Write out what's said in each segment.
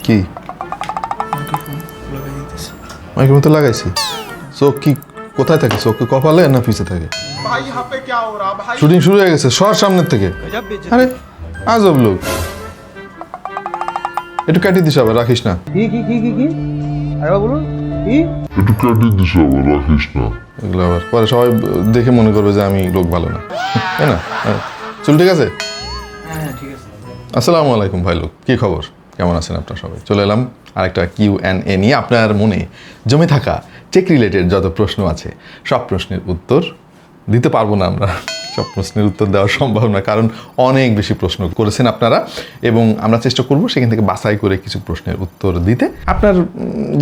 কি মাইক্রোফোন তো লাগাইছি। চোখ কি কোথায় থাকে? চোখ কি কপালে না পিছে থাকে? শুটিং শুরু হয়ে গেছে, সর সামনের থেকে। আরে আজব লোক, একটু কাটিয়ে দিস আবার, রাখিস না। এগুলো আবার পরে সবাই দেখে মনে করবে যে আমি লোক ভালো না, তাই না? চল, ঠিক আছে। আসসালামু আলাইকুম ভাই লোক, কি খবর, কেমন আছেন আপনারা সবাই? চলে এলাম আরেকটা Q&A নিয়ে। আপনার মনে জমে থাকা টেক রিলেটেড যত প্রশ্ন আছে সব প্রশ্নের উত্তর দিতে পারবো না আমরা, সব প্রশ্নের উত্তর দেওয়া সম্ভব না, কারণ অনেক বেশি প্রশ্ন করেছেন আপনারা, এবং আমরা চেষ্টা করব সেখান থেকে বাছাই করে কিছু প্রশ্নের উত্তর দিতে। আপনার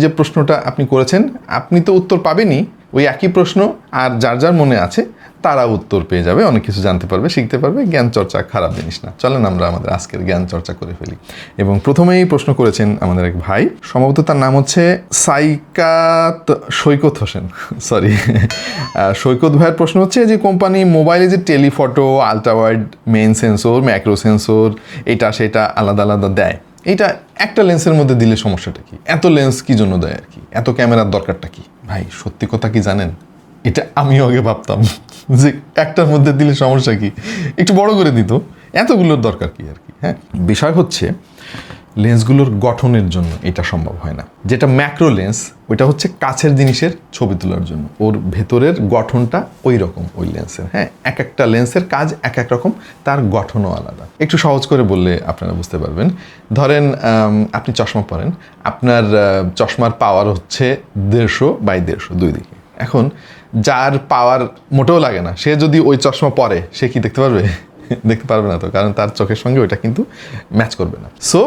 যে প্রশ্নটা আপনি করেছেন, আপনি তো উত্তর পাবেনই, ওই একই প্রশ্ন আর যার যার মনে আছে তারা উত্তর পেয়ে যাবে, অনেক কিছু জানতে পারবে, শিখতে পারবে। জ্ঞান চর্চা খারাপ জিনিস না। চলেন আমরা আমাদের আজকের জ্ঞান চর্চা করে ফেলি। এবং প্রথমেই প্রশ্ন করেছেন আমাদের এক ভাই, সম্ভবত তার নাম হচ্ছে সৈকত হোসেন, সরি। সৈকত ভাইয়ের প্রশ্ন হচ্ছে যে কোম্পানি মোবাইলে যে telephoto, ultrawide, main sensor, macro sensor, এটা সেটা আলাদা আলাদা দেয়, এটা একটা লেন্সের মধ্যে দিলে সমস্যাটা কি? এত লেন্স কি জন্য দেয় আর কি? এত ক্যামেরার দরকারটা কি? ভাই সত্যি কথা কি জানেন, এটা আমিও আগে ভাবতাম যে একটার মধ্যে দিলে সমস্যা কি, একটু বড় করে দিত, এতগুলোর দরকার কি আর কি। হ্যাঁ, বিষয় হচ্ছে লেন্সগুলোর গঠনের জন্য এটা সম্ভব হয় না। যেটা ম্যাক্রো লেন্স, ওইটা হচ্ছে কাছের জিনিসের ছবি তোলার জন্য, ওর ভেতরের গঠনটা ওই রকম ওই লেন্সের। হ্যাঁ, এক একটা লেন্সের কাজ এক এক রকম, তার গঠনও আলাদা। একটু সহজ করে বললে আপনারা বুঝতে পারবেন। ধরেন আপনি চশমা পরেন, আপনার চশমার পাওয়ার হচ্ছে 150/150 দুই দিকে। এখন যার পাওয়ার মোটেও লাগে না, সে যদি ওই চশমা পরে, সে কি দেখতে পারবে? দেখতে পারবে না তো, কারণ তার চোখের সঙ্গে ওইটা কিন্তু ম্যাচ করবে না। সো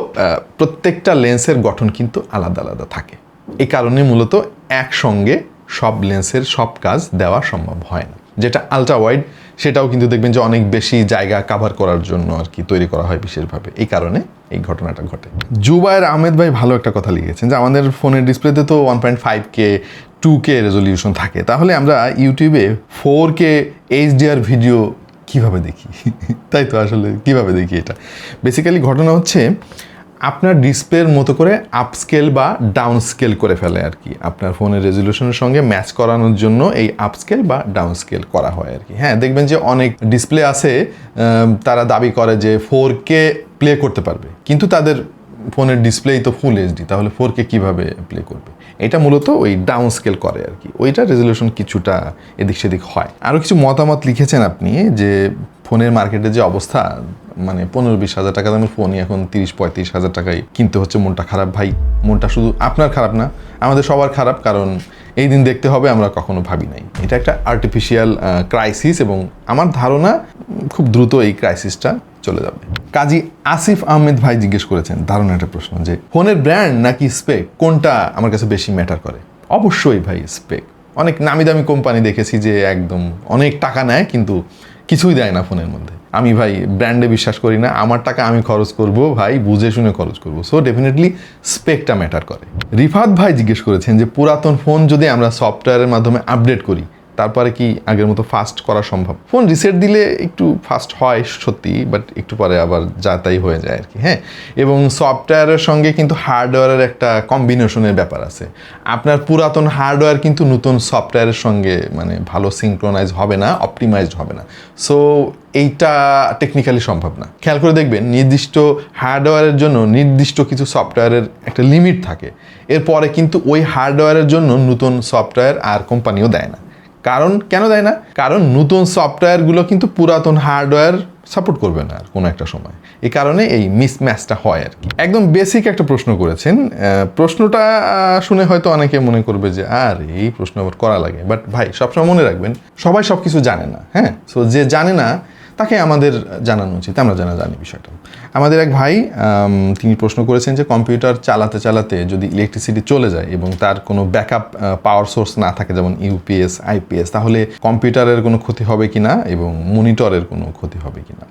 প্রত্যেকটা লেন্সের গঠন কিন্তু আলাদা আলাদা থাকে। এই কারণে মূলত একসঙ্গে সব লেন্সের সব কাজ দেওয়া সম্ভব হয় না। যেটা আলট্রা ওয়াইড, সেটাও কিন্তু দেখবেন যে অনেক বেশি জায়গা কাভার করার জন্য আর কি তৈরি করা হয় বিশেষভাবে, এই কারণে এই ঘটনাটা ঘটে। জুবায়ের আহমেদ ভাই ভালো একটা কথা লিখেছেন যে আমাদের ফোনের ডিসপ্লেতে তো 1.5K 2K রেজলিউশন থাকে, তাহলে আমরা ইউটিউবে 4K HDR ভিডিও কিভাবে দেখি? তাই তো, আসলে কিভাবে দেখি? এটা বেসিক্যালি ঘটনা হচ্ছে আপনার ডিসপ্লের মতো করে আপস্কেল বা ডাউন স্কেল করে ফেলে আর কি, আপনার ফোনের রেজলিউশনের সঙ্গে ম্যাচ করানোর জন্য এই আপস্কেল বা ডাউন স্কেল করা হয় আর কি। হ্যাঁ, দেখবেন যে অনেক ডিসপ্লে আছে, তারা দাবি করে যে 4K প্লে করতে পারবে, কিন্তু তাদের ফোনের ডিসপ্লেই তো ফুল HD, তাহলে 4K কিভাবে প্লে করবে? এটা মূলত ওই ডাউন স্কেল করে আর কি, ওইটা রেজলিউশন কিছুটা এদিক সেদিক হয়। আরও কিছু মতামত লিখেছেন আপনি যে ফোনের মার্কেটে যে অবস্থা, মানে 15-20 হাজার টাকা দামের ফোনই এখন 30-35 হাজার টাকায় কিনতে হচ্ছে। মনটা খারাপ ভাই, মনটা শুধু আপনার খারাপ না, আমাদের সবার খারাপ, কারণ এই দিন দেখতে হবে আমরা কখনো ভাবি নাই। এটা একটা আর্টিফিশিয়াল ক্রাইসিস, এবং আমার ধারণা খুব দ্রুত এই ক্রাইসিসটা চলে যাবে। কাজী আসিফ আহমেদ ভাই জিজ্ঞেস করেছেন দারুণ একটা প্রশ্ন, যে ফোনের ব্র্যান্ড নাকি স্পেক, কোনটা আমার কাছে বেশি ম্যাটার করে? অবশ্যই ভাই স্পেক। অনেক নামি দামি কোম্পানি দেখেছি যে একদম অনেক টাকা নেয় কিন্তু কিছুই দেয় না ফোনের মধ্যে। আমি ভাই ব্র্যান্ডে বিশ্বাস করি না, আমার টাকা আমি খরচ করব ভাই, বুঝে শুনে খরচ করব। সো ডেফিনেটলি স্পেকটা ম্যাটার করে। রিফাত ভাই জিজ্ঞেস করেছেন যে পুরাতন ফোন যদি আমরা সফটওয়্যারের মাধ্যমে আপডেট করি, তারপরে কি আগের মতো ফাস্ট করা সম্ভব? ফোন রিসেট দিলে একটু ফাস্ট হয় সত্যি, বাট একটু পরে আবার যা তাই হয়ে যায় আর কি। হ্যাঁ, এবং সফটওয়্যারের সঙ্গে কিন্তু হার্ডওয়্যারের একটা কম্বিনেশনের ব্যাপার আছে। আপনার পুরাতন হার্ডওয়্যার কিন্তু নতুন সফটওয়্যারের সঙ্গে মানে ভালো সিঙ্ক্রোনাইজ হবে না, অপটিমাইজড হবে না। সো এইটা টেকনিক্যালি সম্ভব না। খেয়াল করে দেখবেন, নির্দিষ্ট হার্ডওয়্যারের জন্য নির্দিষ্ট কিছু সফটওয়্যারের একটা লিমিট থাকে, এরপরে কিন্তু ওই হার্ডওয়্যারের জন্য নতুন সফটওয়্যার আর কোম্পানিও দেয় না। কারণ কেন দেয় না? কারণ নতুন সফটওয়্যারগুলো কিন্তু পুরাতন হার্ডওয়্যার সাপোর্ট করবে না আর কোনো একটা সময়, এই কারণে এই মিসম্যাচটা হয় আর কি। একদম বেসিক একটা প্রশ্ন করেছেন, প্রশ্নটা শুনে হয়তো অনেকে মনে করবে যে আর এই প্রশ্ন আবার করা লাগে, বাট ভাই সবসময় মনে রাখবেন সবাই সব কিছু জানে না। হ্যাঁ, সো যে জানে না তাকে আমাদের জানানো উচিত, আমরা জানি বিষয়টা। আমাদের এক ভাই তিনি প্রশ্ন করেছেন যে কম্পিউটার চালাতে চালাতে যদি ইলেকট্রিসিটি চলে যায় এবং তার কোনো ব্যাকআপ পাওয়ার সোর্স না থাকে, যেমন ইউপিএস, আইপিএস, তাহলে কম্পিউটারের কোনো ক্ষতি হবে কিনা এবং মনিটরের কোনো ক্ষতি হবে কিনা?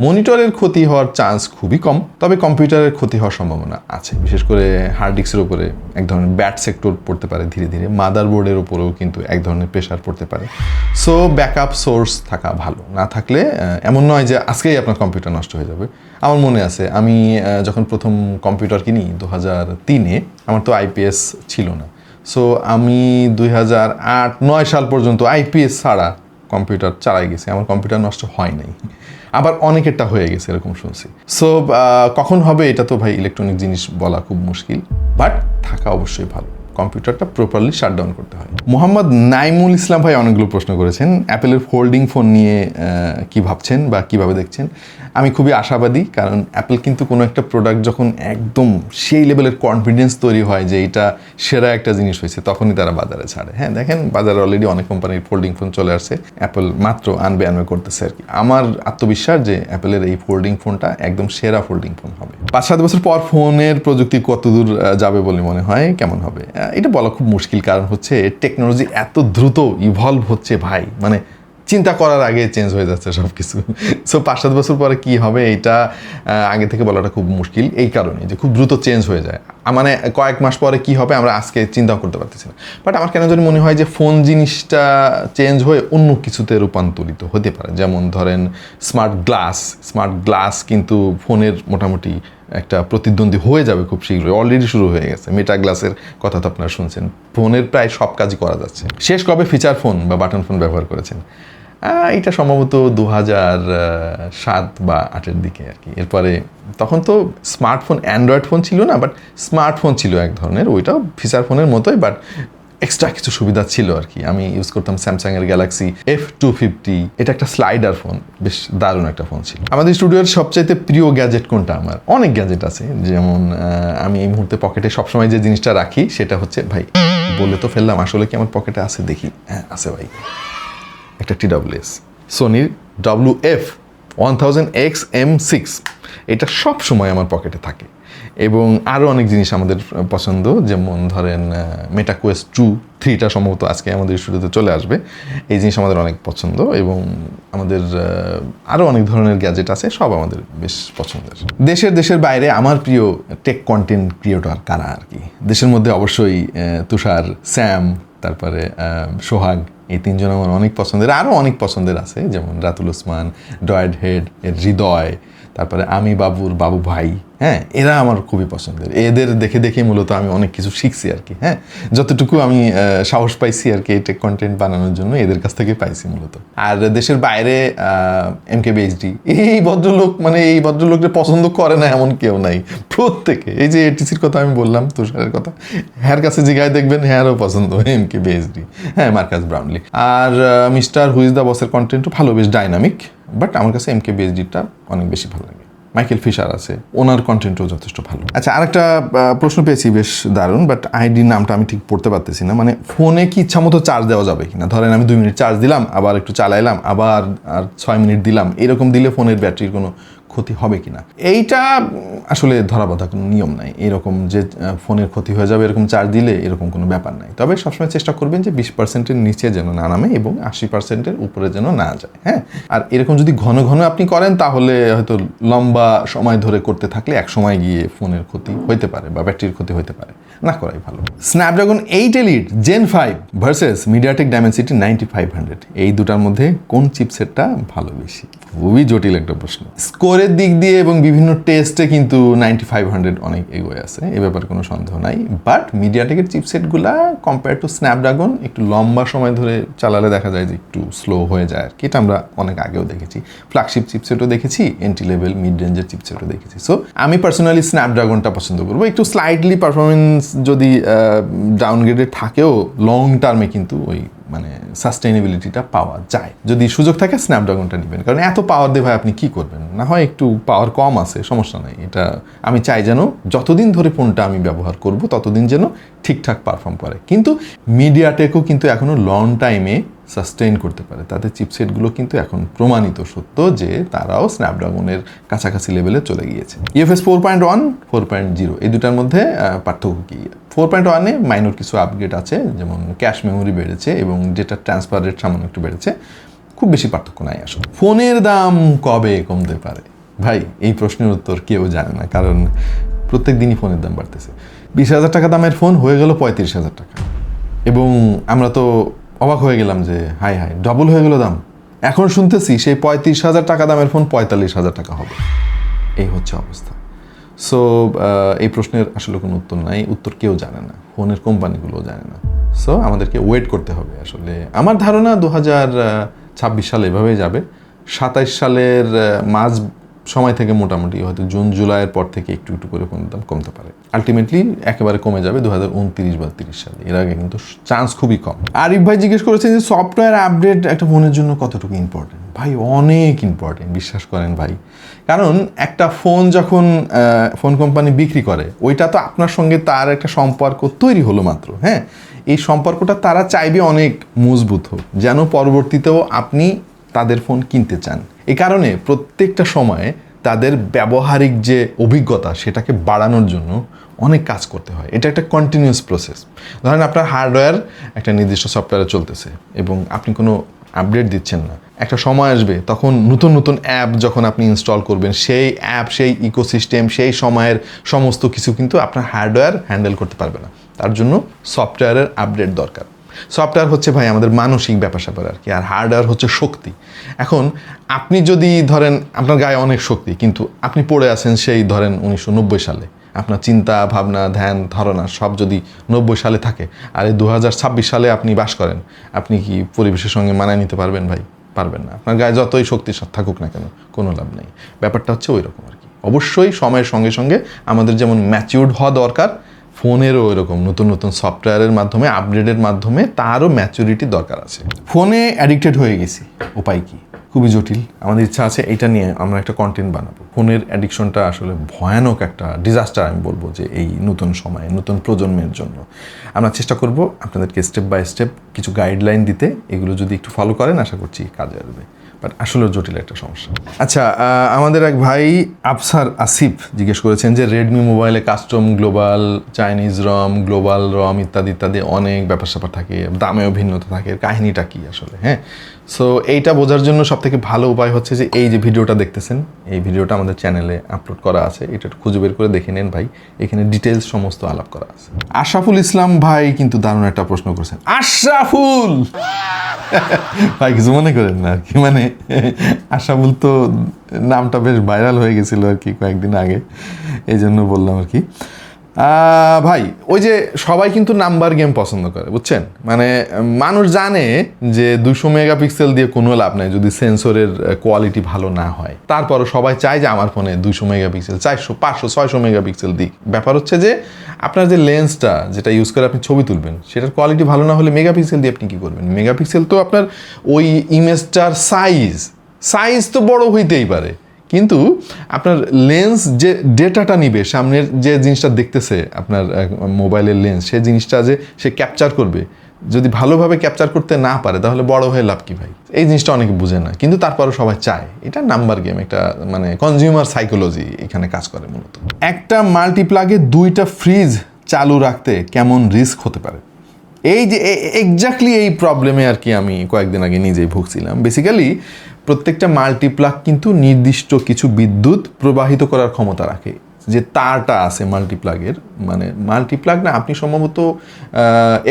মনিটরের ক্ষতি হওয়ার চান্স খুবই কম, তবে কম্পিউটারের ক্ষতি হওয়ার সম্ভাবনা আছে, বিশেষ করে হার্ড ডিস্কের উপরে এক ধরনের ব্যাড সেক্টর পড়তে পারে ধীরে ধীরে, মাদারবোর্ডের উপরেও কিন্তু এক ধরনের প্রেশার পড়তে পারে। সো ব্যাকআপ সোর্স থাকা ভালো, না থাকলে এমন নয় যে আজকেই আপনার কম্পিউটার নষ্ট হয়ে যাবে। আমার মনে আছে আমি যখন প্রথম কম্পিউটার কিনি 2003-এ, আমার তো আইপিএস ছিল না। সো আমি 2008-9 সাল পর্যন্ত আইপিএস ছাড়া কম্পিউটার চালাই গেছি, আমার কম্পিউটার নষ্ট হয় নাই। আবার অনেকেরটা হয়ে গেছে এরকম শুনছি। সো কখন হবে এটা তো ভাই ইলেকট্রনিক জিনিস বলা খুব মুশকিল, বাট থাকা অবশ্যই ভালো। কম্পিউটারটা প্রপারলি শাটডাউন করতে হয়। মোহাম্মদ নাইমুল ইসলাম ভাই অনেকগুলো প্রশ্ন করেছেন। অ্যাপেলের ফোল্ডিং ফোন নিয়ে কি ভাবছেন বা কিভাবে দেখছেন? আমি খুবই আশাবাদী, কারণ অ্যাপেল কিন্তু কোনো একটা প্রোডাক্ট যখন একদম সেই লেভেলের কনফিডেন্স তৈরি হয় যে এটা সেরা একটা জিনিস হয়েছে, তখনই তারা বাজারে ছাড়ে। হ্যাঁ, দেখেন বাজারে অলরেডি অনেক কোম্পানির ফোল্ডিং ফোন চলে আসছে, অ্যাপেল মাত্র আনবে করতেছে আর কি। আমার আত্মবিশ্বাস যে অ্যাপেলের এই ফোল্ডিং ফোনটা একদম সেরা ফোল্ডিং ফোন হবে। 5-7 বছর পর ফোনের প্রযুক্তি কতদূর যাবে বলে মনে হয়, কেমন হবে? এটা বলা খুব মুশকিল, কারণ হচ্ছে টেকনোলজি এত দ্রুত ইভলভ হচ্ছে ভাই, মানে চিন্তা করার আগে চেঞ্জ হয়ে যাচ্ছে সব কিছু। সো 5-7 বছর পরে কি হবে এটা আগে থেকে বলাটা খুব মুশকিল, এই কারণে যে খুব দ্রুত চেঞ্জ হয়ে যায়। মানে কয়েক মাস পরে কি হবে আমরা আজকে চিন্তাও করতে পারতেছি না। বাট আমার কেন জানি মনে হয় যে ফোন জিনিসটা চেঞ্জ হয়ে অন্য কিছুতে রূপান্তরিত হতে পারে। যেমন ধরেন স্মার্ট গ্লাস কিন্তু ফোনের মোটামুটি একটা প্রতিদ্বন্দ্বী হয়ে যাবে খুব শীঘ্রই, অলরেডি শুরু হয়ে গেছে। মেটা গ্লাসের কথা তো আপনারা শুনছেন, ফোনের প্রায় সব কাজই করা যাচ্ছে। শেষ কবে ফিচার ফোন বা বাটন ফোন ব্যবহার করেছেন? এটা সম্ভবত 2007 বা 2008-এর দিকে আর কি। এরপরে তখন তো স্মার্টফোন, অ্যান্ড্রয়েড ফোন ছিল না, বাট স্মার্টফোন ছিল এক ধরনের, ওইটাও ফিচার ফোনের মতোই, বাট এক্সট্রা কিছু সুবিধা ছিল আর কি। আমি ইউজ করতাম স্যামসাংয়ের গ্যালাক্সি F250, এটা একটা স্লাইডার ফোন, বেশ দারুণ একটা ফোন ছিল। আমাদের স্টুডিওর সবচাইতে প্রিয় গ্যাজেট কোনটা? আমার অনেক গ্যাজেট আছে, যেমন আমি এই মুহূর্তে পকেটে সবসময় যে জিনিসটা রাখি সেটা হচ্ছে, ভাই বলে তো ফেললাম, আসলে কি আমার পকেটে আছে দেখি, হ্যাঁ আছে ভাই, একটা TWS সোনির WF-1000X-M6, এটা সব সময় আমার পকেটে থাকে। এবং আরও অনেক জিনিস আমাদের পছন্দ, যেমন ধরেন মেটা কোয়েস্ট 2-3টা সম্ভবত আজকে আমাদের স্টুডিওতে চলে আসবে। এই জিনিস আমাদের অনেক পছন্দ, এবং আমাদের আরও অনেক ধরনের গ্যাজেট আছে, সব আমাদের বেশ পছন্দের। দেশের বাইরে আমার প্রিয় টেক কন্টেন্ট ক্রিয়েটর কারা আর কি? দেশের মধ্যে অবশ্যই তুষার, স্যাম, তারপরে সোহাগ, এই তিনজন আমার অনেক পছন্দের। আরও অনেক পছন্দের আছে, যেমন রাতুল ওসমান, ডয়েড হেড এর হৃদয়, তারপরে আমি বাবু ভাই, হ্যাঁ এরা আমার খুবই পছন্দের। এদের দেখে দেখে মূলত আমি অনেক কিছু শিখছি আর কি। হ্যাঁ, যতটুকু আমি সাহস পাইছি আর কি টেক কন্টেন্ট বানানোর জন্য, এদের কাছ থেকে পাইছি মূলত। আর দেশের বাইরে MKBHD, এই ভদ্রলোককে পছন্দ করে না এমন কেউ নাই, প্রত্যেকে। এই যে ATCর কথা আমি বললাম, তুষারের কথা, হ্যার কাছে জিগায় দেখবেন, হ্যারও পছন্দ MKBHD, হ্যাঁ মার্কাস ব্রাউনলি। আর মিস্টার হুইজ দ্য বসের কন্টেন্টও ভালো, বেশ ডাইনামিক, বাট আমার কাছে MKBHDটা অনেক বেশি ভালো লাগে। মাইকেল ফিশার আছে, ওনার কন্টেন্টও যথেষ্ট ভালো। আচ্ছা, আরেকটা প্রশ্ন পেয়েছি বেশ দারুণ, বাট আইডির নামটা আমি ঠিক পড়তে পারতেছি না। মানে ফোনে কি ইচ্ছা মতো চার্জ দেওয়া যাবে কিনা? ধরেন আমি 2 মিনিট চার্জ দিলাম, আবার একটু চালাইলাম, আবার আর 6 মিনিট দিলাম, এরকম দিলে ফোনের ব্যাটারির কোনো ক্ষতি হবে কিনা? এইটা আসলে ধরাবাঁধা কোনো নিয়ম নাই, এরকম যে ফোনের ক্ষতি হয়ে যাবে এরকম চার্জ দিলে এরকম কোনো ব্যাপার নাই। তবে সবসময় চেষ্টা করবেন যে 20%-এর নিচে যেন না নামে এবং 80%-এর উপরে যেন না যায়। হ্যাঁ, আর এরকম যদি ঘন ঘন আপনি করেন তাহলে হয়তো লম্বা সময় ধরে করতে থাকলে এক সময় গিয়ে ফোনের ক্ষতি হইতে পারে বা ব্যাটারির ক্ষতি হইতে পারে, না করাই ভালো। Snapdragon 8 Elite Gen 5 versus MediaTek Dimensity 9500, এই দুটার মধ্যে কোন চিপসেটটা ভালো বেশি? খুবই জটিল একটা প্রশ্ন। স্কোরের দিক দিয়ে এবং বিভিন্ন টেস্টে কিন্তু 9500 অনেক এগোয়ে আছে, এ ব্যাপারে কোনো সন্দেহ নাই। বাট মিডিয়াটেকের চিপসেটগুলা কম্পেয়ার টু স্ন্যাপড্রাগন একটু লম্বা সময় ধরে চালালে দেখা যায় যে একটু স্লো হয়ে যায় আর কি। এটা আমরা অনেক আগেও দেখেছি, ফ্ল্যাগশিপ চিপসেটও দেখেছি, এন্ট্রি লেভেল মিড রেঞ্জের চিপসেটও দেখেছি। সো আমি পার্সোনালি স্ন্যাপড্রাগনটা পছন্দ করবো। একটু স্লাইটলি পারফরমেন্স যদি ডাউনগ্রেডেড থাকেও, লং টার্মে কিন্তু ওই মানে সাস্টেইনেবিলিটিটা পাওয়া যায়। যদি সুযোগ থাকে স্ন্যাপড্রাগনটা নেবেন, কারণ এত পাওয়ার দিয়ে ভাই আপনি কি করবেন? না হয় একটু পাওয়ার কম আছে, সমস্যা নাই। এটা আমি চাই যেন যতদিন ধরে ফোনটা আমি ব্যবহার করব ততদিন যেন ঠিকঠাক পারফর্ম করে। কিন্তু মিডিয়াটেকও কিন্তু এখনও লং টাইমে সাস্টেইন করতে পারে, তাদের চিপসেটগুলো কিন্তু এখন প্রমাণিত সত্য যে তারাও স্ন্যাপড্রাগনের কাছাকাছি লেভেলে চলে গিয়েছে। UFS 4.1, 4.0 এই দুটার মধ্যে পার্থক্য কি? 4.1-এ মাইনর কিছু আপগ্রেড আছে, যেমন ক্যাশ মেমোরি বেড়েছে এবং ডেটা ট্রান্সফার রেট সামান্য একটু বেড়েছে। খুব বেশি পার্থক্য নাই আসলে। ফোনের দাম কবে কমতে পারে ভাই, এই প্রশ্নের উত্তর কেউ জানে না, কারণ প্রত্যেক দিনই ফোনের দাম বাড়তেছে। 20,000 টাকা দামের ফোন হয়ে গেল 35,000 টাকা, এবং আমরা তো অবাক হয়ে গেলাম যে হাই হাই ডবল হয়ে গেল দাম। এখন শুনতেছি সেই 35,000 টাকা দামের ফোন 45,000 টাকা হবে। এই হচ্ছে অবস্থা। সো এই প্রশ্নের আসলে কোনো উত্তর নাই, উত্তর কেউ জানে না, ফোনের কোম্পানিগুলোও জানে না। সো আমাদেরকে ওয়েট করতে হবে আসলে। আমার ধারণা 2026 সালে এভাবেই যাবে। 27 সালের মাঝ সময় থেকে মোটামুটি হয়তো জুন জুলাইয়ের পর থেকে একটু একটু করে ফোনের দাম কমতে পারে। আলটিমেটলি একেবারে কমে যাবে 2029 বা 30 সালে, এর আগে কিন্তু চান্স খুবই কম। আরিফ ভাই জিজ্ঞেস করেছেন যে সফটওয়্যার আপডেট একটা ফোনের জন্য কতটুকু ইম্পর্টেন্ট। ভাই অনেক ইম্পর্টেন্ট, বিশ্বাস করেন ভাই। কারণ একটা ফোন যখন ফোন কোম্পানি বিক্রি করে, ওইটা তো আপনার সঙ্গে তার একটা সম্পর্ক তৈরি হলো মাত্র, হ্যাঁ। এই সম্পর্কটা তারা চাইবে অনেক মজবুত হোক, যেন পরবর্তীতেও আপনি তাদের ফোন কিনতে চান। এই কারণে প্রত্যেকটা সময়ে তাদের ব্যবহারিক যে অভিজ্ঞতা সেটাকে বাড়ানোর জন্য অনেক কাজ করতে হয়। এটা একটা কন্টিনিউয়াস প্রসেস। ধরেন আপনার হার্ডওয়্যার একটা নির্দিষ্ট সফটওয়্যারে চলতেছে এবং আপনি কোনো আপডেট দিচ্ছেন না, একটা সময় আসবে তখন নতুন নতুন অ্যাপ যখন আপনি ইনস্টল করবেন, সেই অ্যাপ, সেই ইকোসিস্টেম, সেই সময়ের সমস্ত কিছু কিন্তু আপনার হার্ডওয়্যার হ্যান্ডেল করতে পারবে না। তার জন্য সফটওয়্যারের আপডেট দরকার। সফটওয়্যার হচ্ছে ভাই আমাদের মানসিক ব্যাপার স্যাপার আর কি, আর হার্ডওয়্যার হচ্ছে শক্তি। এখন আপনি যদি ধরেন আপনার গায়ে অনেক শক্তি, কিন্তু আপনি পড়ে আছেন সেই ধরেন 1990 সালে, আপনার চিন্তা ভাবনা ধ্যান ধারণা সব যদি 90 সালে থাকে, আর এই 2026 সালে আপনি বাস করেন, আপনি কি পরিবেশের সঙ্গে মানায় নিতে পারবেন ভাই? পারবেন না। আপনার গায়ে যতই শক্তি থাকুক না কেন, কোনো লাভ নেই। ব্যাপারটা হচ্ছে ওই রকম আর কি। অবশ্যই সময়ের সঙ্গে সঙ্গে আমাদের যেমন ম্যাচিউরড হওয়া দরকার, ফোনেরও ওইরকম নতুন নতুন সফটওয়্যারের মাধ্যমে, আপগ্রেডের মাধ্যমে তারও ম্যাচুরিটি দরকার আছে। ফোনে অ্যাডিক্টেড হয়ে গেছি, উপায় কি? খুবই জটিল। আমাদের ইচ্ছা আছে এটা নিয়ে আমরা একটা কন্টেন্ট বানাবো। ফোনের অ্যাডিকশনটা আসলে ভয়ানক একটা ডিজাস্টার আমি বলবো, যে এই নতুন সময়ে নতুন প্রজন্মের জন্য আমরা চেষ্টা করব আপনাদেরকে স্টেপ বাই স্টেপ কিছু গাইডলাইন দিতে। এগুলো যদি একটু ফলো করেন আশা করছি কাজে আসবে, বাট আসলে জটিল একটা সমস্যা। আচ্ছা, আমাদের এক ভাই আফসার আসিফ জিজ্ঞেস করেছেন যে রেডমি মোবাইলে কাস্টম গ্লোবাল, চাইনিজ রম, গ্লোবাল রম ইত্যাদি ইত্যাদি অনেক ব্যাপার স্যাপার থাকে, দামেও ভিন্নতা থাকে, কাহিনীটা কি আসলে? হ্যাঁ, সো এইটা বোঝার জন্য সবথেকে ভালো উপায় হচ্ছে যে এই যে ভিডিওটা দেখতেছেন, এই ভিডিওটা আমাদের চ্যানেলে আপলোড করা আছে, এটা খুঁজে বের করে দেখে নেন ভাই, এখানে ডিটেলস সমস্ত আলাপ করা আছে। আশরাফুল ইসলাম ভাই কিন্তু দারুণ একটা প্রশ্ন করেছেন। আশরাফুল ভাই কিছু মনে করেন না আর কি, মানে আশরাফুল তো নামটা বেশ ভাইরাল হয়ে গেছিল আর কি কয়েকদিন আগে, এই জন্য বললাম আর কি। ভাই ওই যে সবাই কিন্তু নাম্বার গেম পছন্দ করে, বুঝছেন? মানে মানুষ জানে যে 200 মেগাপিক্সেল দিয়ে কোনো লাভ নাই যদি সেন্সরের কোয়ালিটি ভালো না হয়। তারপরও সবাই চায় যে আমার ফোনে 200 মেগাপিক্সেল, 400, 500, 600 মেগাপিক্সেল দিক। ব্যাপার হচ্ছে যে আপনার যে লেন্সটা যেটা ইউজ করে আপনি ছবি তুলবেন, সেটার কোয়ালিটি ভালো না হলে মেগাপিক্সেল দিয়ে আপনি কী করবেন? মেগাপিক্সেল তো আপনার ওই ইমেজটার সাইজ তো বড় হইতেই পারে, কিন্তু আপনার লেন্স যে ডেটাটা নিবে, সামনের যে জিনিসটা দেখতেছে আপনার মোবাইলের লেন্স, সেই জিনিসটা যে সে ক্যাপচার করবে, যদি ভালোভাবে ক্যাপচার করতে না পারে তাহলে বড় হয়ে লাভ কি ভাই? এই জিনিসটা অনেকে বুঝে না, কিন্তু তারপরও সবাই চায়। এটা নাম্বার গেম, একটা মানে কনজিউমার সাইকোলজি এখানে কাজ করে মূলত। একটা মাল্টিপ্লাগে 2টা ফ্রিজ চালু রাখতে কেমন রিস্ক হতে পারে? এই যে এক্স্যাক্টলি এই প্রবলেমে আর কি আমি কয়েকদিন আগে নিজেই ভুগছিলাম। বেসিক্যালি প্রত্যেকটা মাল্টিপ্লাগ কিন্তু নির্দিষ্ট কিছু বিদ্যুৎ প্রবাহিত করার ক্ষমতা রাখে। যে তারটা আছে মাল্টিপ্লাগের, মানে মাল্টিপ্লাগ না, আপনি সম্ভবত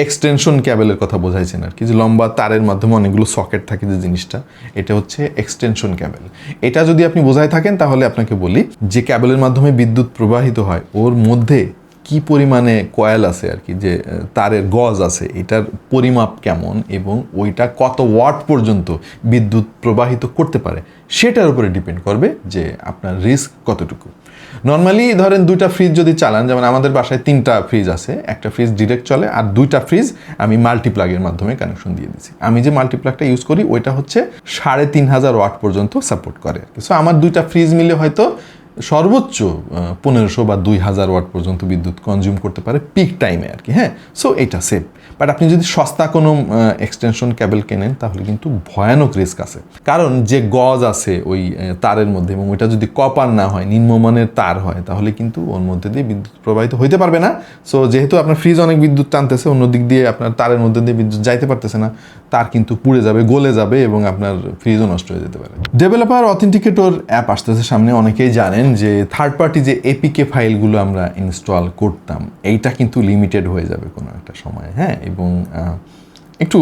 এক্সটেনশন ক্যাবেলের কথা বোঝাইছেন আর কি, যে লম্বা তারের মাধ্যমে অনেকগুলো সকেট থাকে যে জিনিসটা, এটা হচ্ছে এক্সটেনশন ক্যাবেল। এটা যদি আপনি বোঝাই থাকেন তাহলে আপনাকে বলি, যে ক্যাবেলের মাধ্যমে বিদ্যুৎ প্রবাহিত হয় ওর মধ্যে কি পরিমাণে কয়েল আছে আর কি, যে তারের গজ আছে, এটার পরিমাপ কেমন এবং ওইটা কত ওয়াট পর্যন্ত বিদ্যুৎ প্রবাহিত করতে পারে সেটার উপরে ডিপেন্ড করবে যে আপনার রিস্ক কতটুকু। নর্মালি ধরেন 2টা ফ্রিজ যদি চালান, যেমন আমাদের বাসায় 3টা ফ্রিজ আছে, একটা ফ্রিজ ডিরেক্ট চলে আর 2টা ফ্রিজ আমি মাল্টিপ্লাগের মাধ্যমে কানেকশন দিয়ে দিচ্ছি। আমি যে মাল্টিপ্লাগটা ইউজ করি ওইটা হচ্ছে 3500 ওয়াট পর্যন্ত সাপোর্ট করে। সো আমার 2টা ফ্রিজ মিলে হয়তো সর্বোচ্চ 1500 বা 2000 ওয়াট পর্যন্ত বিদ্যুৎ কনজিউম করতে পারে পিক টাইমে আর কি। হ্যাঁ, সো এটা সেফ। বাট আপনি যদি সস্তা কোনো এক্সটেনশন কেবল কেনেন তাহলে কিন্তু ভয়ানক রিস্ক আছে, কারণ যে গজ আছে ওই তারের মধ্যে এবং ওইটা যদি কপার না হয়, নিম্নমানের তার হয়, তাহলে কিন্তু ওর মধ্যে দিয়ে বিদ্যুৎ প্রবাহিত হইতে পারবে না। সো যেহেতু আপনার ফ্রিজ অনেক বিদ্যুৎ টানতেছে, অন্য দিক দিয়ে আপনার তারের মধ্যে দিয়ে বিদ্যুৎ যাইতে পারতেছে না, তার কিন্তু পুড়ে যাবে, গলে যাবে এবং আপনার ফ্রিজও নষ্ট হয়ে যেতে পারে। ডেভেলপার অথেন্টিকেটর অ্যাপ আসতেছে সামনে। অনেকেই জানেন যে থার্ড পার্টি যে এপিকে ফাইলগুলো আমরা ইনস্টল করতাম, এইটা কিন্তু লিমিটেড হয়ে যাবে কোনো একটা সময়। হ্যাঁ, এবং একটু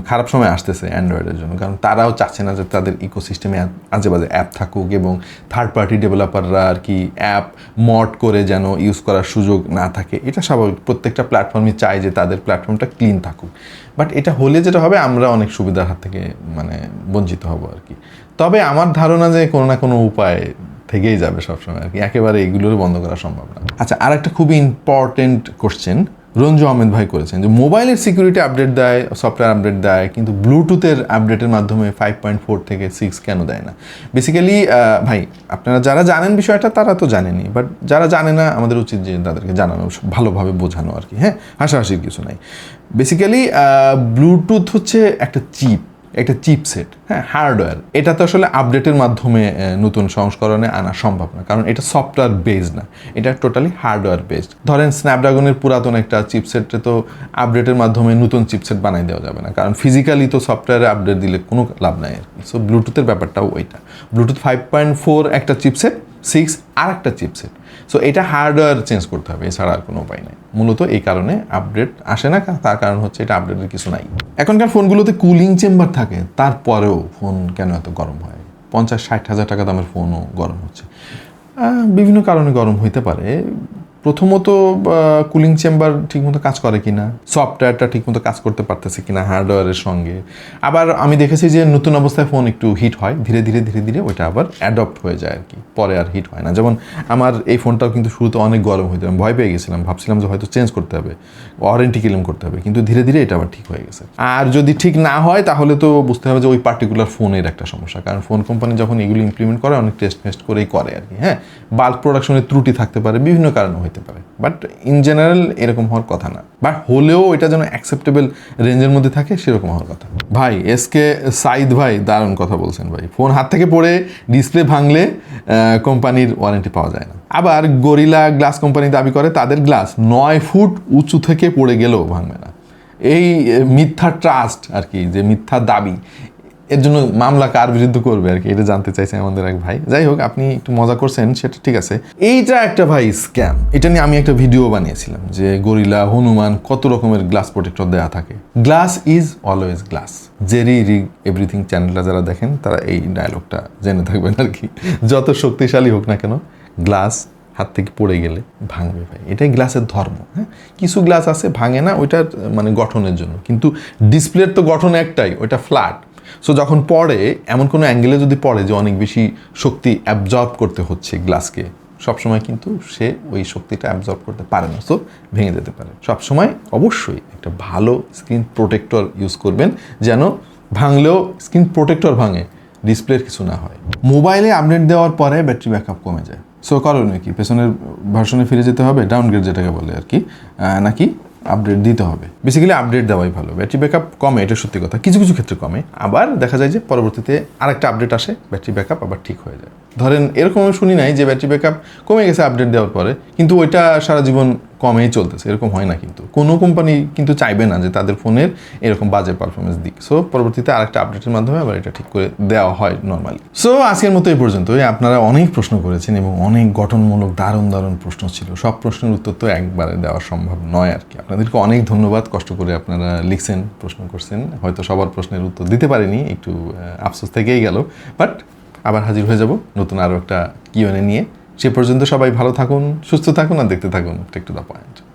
খারাপ সময় আসতেছে অ্যান্ড্রয়েডের জন্য, কারণ তারাও চাচ্ছে না যে তাদের ইকোসিস্টেমে আজে বাজে অ্যাপ থাকুক এবং থার্ড পার্টি ডেভেলপাররা আর কি অ্যাপ মড করে যেন ইউজ করার সুযোগ না থাকে। এটা স্বাভাবিক, প্রত্যেকটা প্ল্যাটফর্মই চায় যে তাদের প্ল্যাটফর্মটা ক্লিন থাকুক। বাট এটা হলে যেটা হবে, আমরা অনেক সুবিধার হাত থেকে মানে বঞ্চিত হব আর কি। তবে আমার ধারণা যে কোনো না কোনো উপায় থেকেই যাবে সবসময় আর কি, একেবারে এগুলোর বন্ধ করা সম্ভব না। আচ্ছা, আর একটা খুবই ইম্পর্টেন্ট কোশ্চেন রঞ্জু আহমেদ ভাই করেছেন যে মোবাইলের সিকিউরিটি আপডেট দেয়, সফটওয়্যার আপডেট দেয়, কিন্তু ব্লুটুথের আপডেটের মাধ্যমে 5.4 থেকে 6 কেন দেয় না? বেসিক্যালি ভাই, আপনারা যারা জানেন বিষয়টা তারা তো জানেনই, বাট যারা জানে না আমাদের উচিত যে তাদেরকে জানানো, ভালোভাবে বোঝানো আর কি। হ্যাঁ, হাসাহাসির কিছু নাই। বেসিক্যালি ব্লুটুথ হচ্ছে একটা চিপসেট, হ্যাঁ, হার্ডওয়্যার। এটা তো আসলে আপডেটের মাধ্যমে নতুন সংস্করণে আনা সম্ভব না, কারণ এটা সফটওয়্যার বেসড না, এটা টোটালি হার্ডওয়্যার বেসড। ধরেন স্ন্যাপড্রাগনের পুরাতন একটা চিপসেটে তো আপডেটের মাধ্যমে নতুন চিপসেট বানাই দেওয়া যাবে না, কারণ ফিজিক্যালি তো সফটওয়্যারে আপডেট দিলে কোনো লাভ নাই আর কি। সো ব্লুটুথের ব্যাপারটাও ওইটা। ব্লুটুথ 5.4 একটা চিপসেট, 6 আর একটা চিপসেট। সো এটা হার্ডওয়্যার চেঞ্জ করতে হবে, এছাড়া আর কোনো উপায় নেই। মূলত এই কারণে আপডেট আসে না, তার কারণ হচ্ছে এটা আপডেটের কিছু নাই। এখনকার ফোনগুলোতে কুলিং চেম্বার থাকে, তারপরেও ফোন কেন এত গরম হয়? 50-60 হাজার টাকা দামের ফোনও গরম হচ্ছে। বিভিন্ন কারণে গরম হইতে পারে। প্রথমত কুলিং চেম্বার ঠিকমতো কাজ করে কিনা, সফটওয়্যারটা ঠিকমতো কাজ করতে পারতেছে কিনা হার্ডওয়্যারের সঙ্গে। আবার আমি দেখেছি যে নতুন অবস্থায় ফোন একটু হিট হয়, ধীরে ধীরে ওইটা আবার অ্যাডপ্ট হয়ে যায় আর কি, পরে আর হিট হয় না। যেমন আমার এই ফোনটাও কিন্তু শুরুতে অনেক গরম হইতো, আমি ভয় পেয়ে গেছিলাম, ভাবছিলাম যে হয়তো চেঞ্জ করতে হবে, ওয়ারেন্টি ক্লেম করতে হবে, কিন্তু ধীরে এটা আবার ঠিক হয়ে গেছে। আর যদি ঠিক না হয় তাহলে তো বুঝতে হবে যে ওই পার্টিকুলার ফোনের একটা সমস্যা, কারণ ফোন কোম্পানি যখন এগুলো ইমপ্লিমেন্ট করে অনেক টেস্ট করেই করে আর কি। হ্যাঁ, বাল্ক প্রোডাকশনের ত্রুটি থাকতে পারে, বিভিন্ন কারণে হতে পারে, বাট ইন জেনারেল এরকম হওয়ার কথা না। বাট হলেও এটা যেন অ্যাকসেপ্টেবল রেঞ্জের মধ্যে থাকে সেরকম হওয়ার কথা। ভাই এসকে সাইদ ভাই দারুণ কথা বলছেন ভাই। ফোন হাত থেকে পড়ে ডিসপ্লে ভাঙলে কোম্পানির ওয়ারেন্টি পাওয়া যায় না। আবার গরিলা গ্লাস কোম্পানি দাবি করে তাদের গ্লাস 9 ফুট উঁচু থেকে পড়ে গেলেও ভাঙবে না। এই মিথ্যা ট্রাস্ট আর কি, যে মিথ্যা দাবি, এর জন্য মামলা কার বিরুদ্ধে করবে আর কি, এটা জানতে চাইছে আমাদের এক ভাই। যাই হোক, আপনি একটু মজা করছেন, সেটা ঠিক আছে। এইটা একটা ভাই স্ক্যাম। এটা নিয়ে আমি একটা ভিডিও বানিয়েছিলাম যে গরিলা, হনুমান, কত রকমের গ্লাস প্রোটেক্টর দেওয়া থাকে। Glass is always glass. Jerry rig everything চ্যানেলটা যারা দেখেন তারা এই ডায়লগটা জেনে থাকবেন আর কি। যত শক্তিশালী হোক না কেন, গ্লাস হাত থেকে পড়ে গেলে ভাঙবে ভাই, এটাই গ্লাসের ধর্ম। হ্যাঁ, কিছু গ্লাস আছে ভাঙে না, ওইটার মানে গঠনের জন্য, কিন্তু ডিসপ্লের তো গঠন একটাই, ওইটা ফ্ল্যাট। সো যখন পড়ে, এমন কোনো অ্যাঙ্গেলে যদি পড়ে যে অনেক বেশি শক্তি অ্যাবজর্ব করতে হচ্ছে গ্লাসকে, সবসময় কিন্তু সে ওই শক্তিটা অ্যাবজর্ব করতে পারে না, সো ভেঙে যেতে পারে। সবসময় অবশ্যই একটা ভালো স্ক্রিন প্রোটেক্টর ইউজ করবেন, যেন ভাঙলেও স্ক্রিন প্রোটেক্টর ভাঙে, ডিসপ্লের কিছু না হয়। মোবাইলে আপডেট দেওয়ার পরে ব্যাটারি ব্যাকআপ কমে যায়, সো করণীয় কি? পেছনের ভার্সনে ফিরে যেতে হবে, ডাউনগ্রেড যেটাকে বলে আর কি, নাকি আপডেট দিতে হবে? বেসিক্যালি আপডেট দেওয়াই ভালো। ব্যাটারি ব্যাকআপ কমে, এটা সত্যি কথা, কিছু ক্ষেত্রে কমে। আবার দেখা যায় যে পরবর্তীতে আরেকটা আপডেট আসে, ব্যাটারি ব্যাকআপ আবার ঠিক হয়ে যায়। ধরেন এরকম আমি শুনি নাই যে ব্যাটারি ব্যাকআপ কমে গেছে আপডেট দেওয়ার পরে, কিন্তু ওইটা সারা জীবন কমেই চলতেছে, এরকম হয় না। কিন্তু কোনো কোম্পানি কিন্তু চাইবে না যে তাদের ফোনের এরকম বাজে পারফরমেন্স দিক। সো পরবর্তীতে আরেকটা আপডেটের মাধ্যমে আবার এটা ঠিক করে দেওয়া হয় নর্মালি। সো আজকের মতো এই পর্যন্তই। আপনারা অনেক প্রশ্ন করেছেন এবং অনেক গঠনমূলক দারুণ প্রশ্ন ছিল। সব প্রশ্নের উত্তর তো একবারে দেওয়া সম্ভব নয় আর কি। আপনাদেরকে অনেক ধন্যবাদ, কষ্ট করে আপনারা লিখছেন, প্রশ্ন করছেন। হয়তো সবার প্রশ্নের উত্তর দিতে পারিনি, একটু আফসোস থেকেই গেল, বাট আবার হাজির হয়ে যাব নতুন আরও একটা কিউএনএ নিয়ে। সে পর্যন্ত সবাই ভালো থাকুন, সুস্থ থাকুন আর দেখতে থাকুন টেক টু দ্য পয়েন্ট।